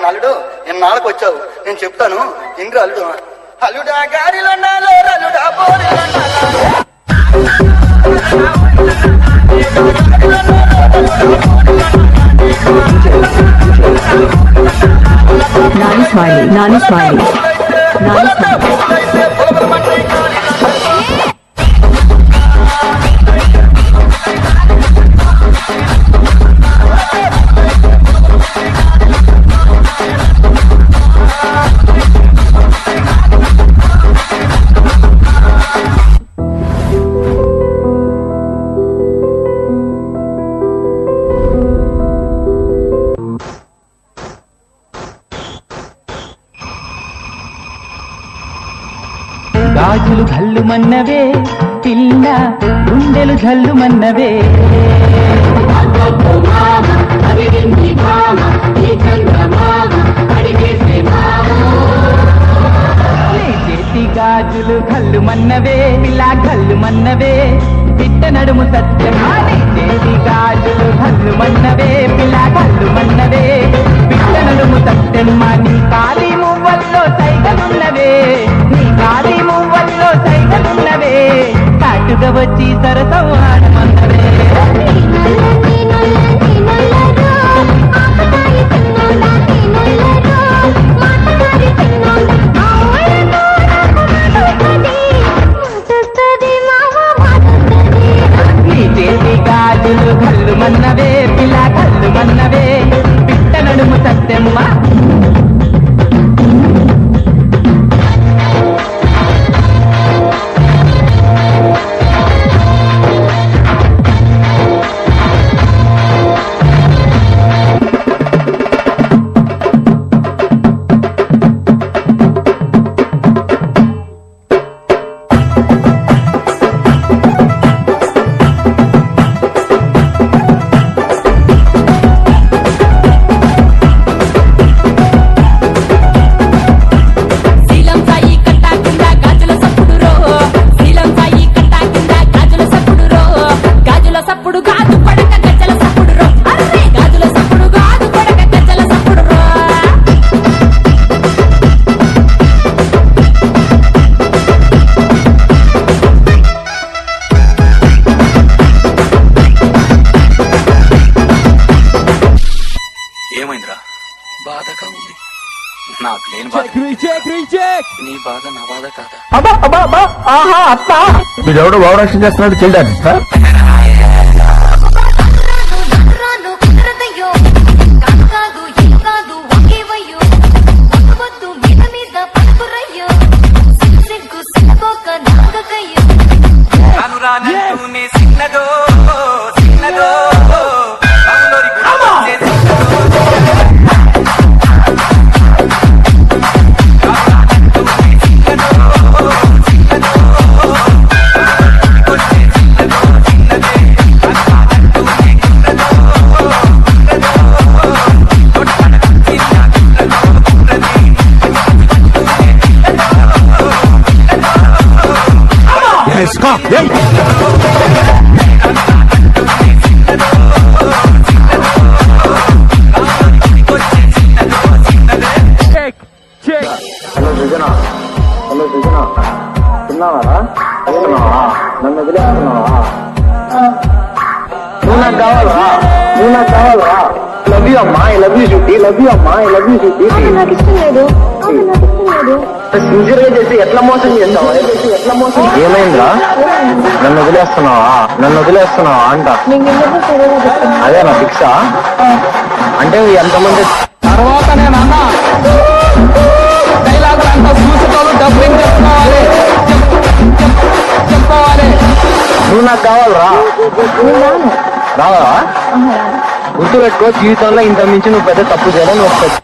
నేను అల్లుడు ఎన్నాళ్ళకు వచ్చావు నేను చెప్తాను ఇంద్ర అల్లుడు అల్లుడా గాడిలో అల్లుడా Nani Smiley, Nani Smiley, Nani Smiley. గాజులు ఘల్లు మన్నవే పిల్ల గుండెలు ఝల్లు మన్నవే చేతి గాజులు ఘల్లు మన్నవే పిల్ల ఘల్లు మన్నవే పిట్ట నడుము సత్యమా చేతి గాజులు ఘల్లు మన్నవే పిల్ల ఘల్లు మన్నవే పిట్ట నడుము సత్యమా నీ కాలి మువ్వల్లో సైగలున్నవే నీ కాలి మువ్వల్లో సైగలున్నవే కాటుగా వచ్చి సరసం ఆడమన్నవే నీ చేతి గాజులు ఘల్లు మన్నవే పిల్ల ఘల్లు మన్నవే పిట్ట నడుము సత్యమ్మ ఏమైందిరా బాధగా ఉంది నాకు లేని బాధ నీ బాధ నా బాధ కాదా వీడెవడో భావరక్షణ చేస్తున్నాడు చెల్లి సార్ సిన్నదో సిన్నదో తిన్నావారా నన్ను వదిలేస్తున్నావా నువ్వు నాకు కావాలా లవ్ యూ అమ్మా I love you Shruti love you అమ్మా ఐ లవ్ యూ శృతి నాకు ఇష్టం లేదు సిన్సియర్ గా చేసి ఎట్లా మోసం చేస్తావా ఏమైందిరా నన్ను వదిలేస్తున్నావా అంట అదే నా శిక్ష అంటే ఎంతమంది తర్వాత నేను అన్నా డైలాగులు అంతా చూసుకోవాలి డబ్బింగ్ చెప్పుకోవాలి నువ్వు నాకు కావాలరా రావాలా గుర్తుపెట్టుకో జీవితంలో ఇంత మించి నువ్వు పెద్ద తప్పు చేయాలని వస్తుంది